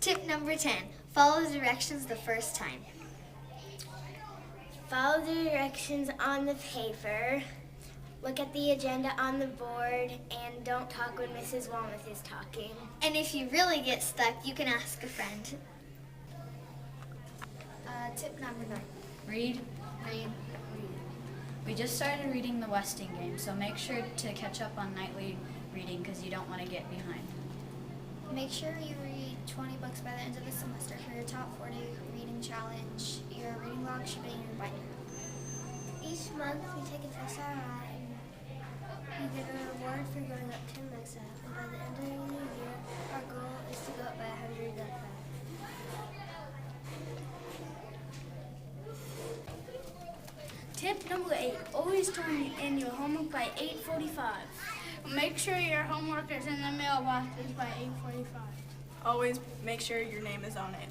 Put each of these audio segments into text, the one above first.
Tip number 10, follow the directions the first time. Follow the directions on the paper. Look at the agenda on the board and don't talk when Mrs. Walmuth is talking. And if you really get stuck, you can ask a friend. Tip number 9. Read. We just started reading the Westing game, so make sure to catch up on nightly reading because you don't want to get behind. Make sure you read 20 books by the end of the semester for your top 40 reading challenge. Your reading log should be in your binder. Each month we take a test and you get a reward for going up 10 books up. And by the end of the year, our goal is to go up by 100 up fast. Tip number 8, always turn in your homework by 8:45. Make sure your homework is in the mailboxes by 8:45. Always make sure your name is on it.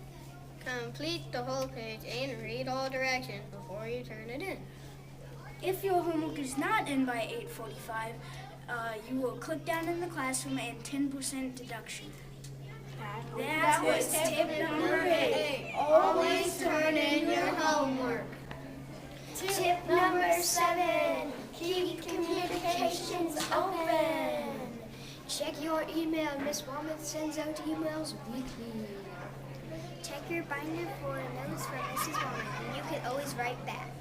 Complete the whole page and read all directions before you turn it in. If your homework is not in by 8:45, you will click down in the classroom and 10% deduction. That was tip number 8. Always turn in your homework. Tip number 7, keep communications open. Check your email. Miss Walmuth sends out emails weekly. Check your binder for notes from Mrs. Walmuth, and you can always write back.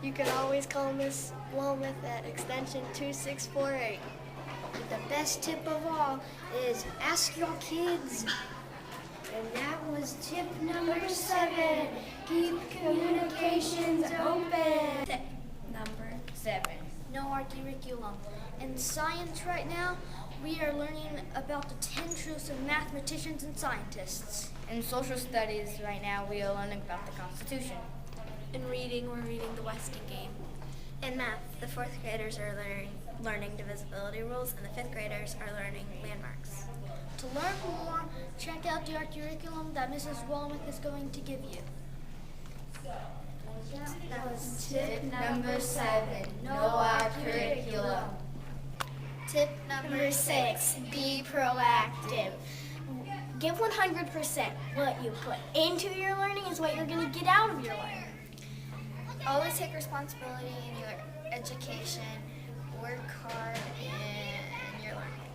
You can always call Miss Walmuth at extension 2648. The best tip of all is ask your kids. And that was tip number 7. Keep communications open. Tip number 7. Know our curriculum. In science right now, we are learning about the 10 truths of mathematicians and scientists. In social studies right now, we are learning about the Constitution. In reading, we're reading the Westing game. In math, the 4th graders are learning divisibility rules, and the 5th graders are learning landmarks. To learn more, check out the art curriculum that Mrs. Walmuth is going to give you. That was Tip number 7. Know our curriculum. Tip number 6, be proactive. Give 100%. What you put into your learning is what you're going to get out of your learning. Always take responsibility in your education. Work hard in your learning.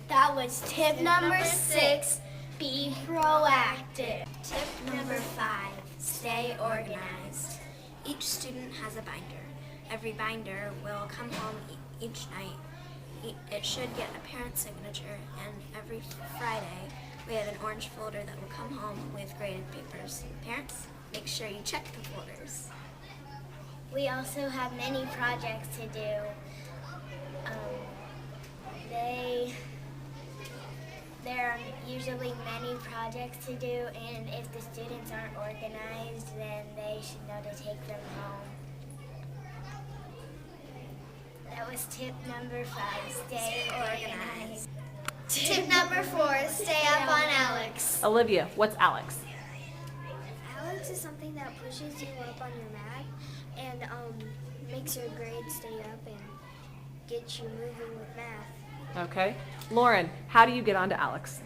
That was tip number 6, be proactive. Tip number 5, stay organized. Each student has a binder. Every binder will come home each night. It should get a parent's signature, and every Friday we have an orange folder that will come home with graded papers. Parents, make sure you check the folders. We also have many projects to do. There are usually many projects to do, and if the students aren't organized, then they should know to take them home. That was tip number 5, stay organized. Tip number 4, stay up on Alex. Olivia, what's Alex? Alex is something that pushes you up on your math and makes your grades stay up and gets you moving with math. Okay. Lauren, how do you get onto Alex?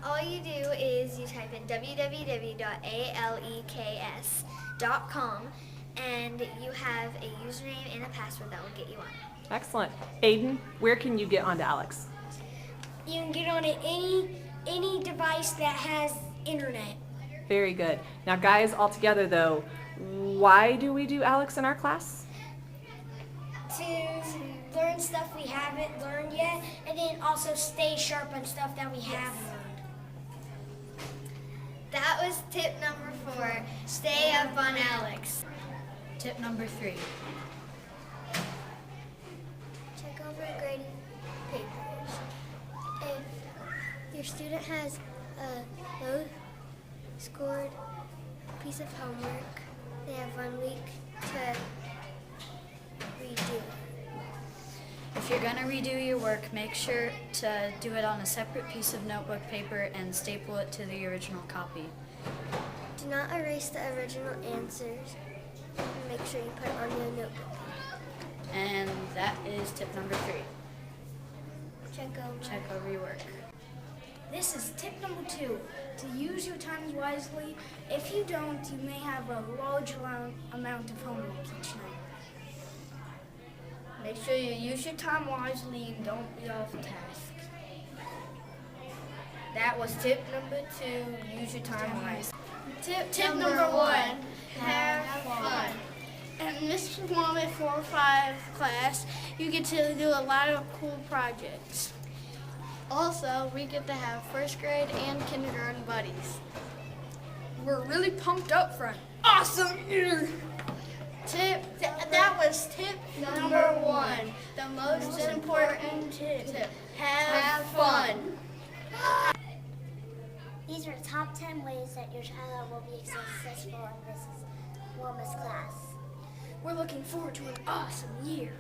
All you do is you type in www.aleks.com and you have a username and a password that will get you on. Excellent. Aiden, where can you get onto Alex? You can get on any device that has internet. Very good. Now guys, all together though, why do we do Alex in our class? To learn stuff we haven't learned yet, and then also stay sharp on stuff that we have learned. That was tip number 4, stay up on Alex. Tip number 3. Check over grading papers. If your student has a low scored piece of homework, they have 1 week to redo it. If you're going to redo your work, make sure to do it on a separate piece of notebook paper and staple it to the original copy. Do not erase the original answers. Make sure you put it on your notebook. And that is tip number 3. Check over. Check over your work. This is tip number 2, to use your time wisely. If you don't, you may have a large amount of homework each night. Make sure you use your time wisely and don't be off task. That was tip number 2, use your time wisely. Tip number 1, have fun. In Miss Womack 4-5 class, you get to do a lot of cool projects. Also, we get to have first grade and kindergarten buddies. We're really pumped up for an awesome year. That was tip Number 1, the most important tip, have fun. These are the top 10 ways that your child will be successful in Mrs. Womack's class. We're looking forward to an awesome year.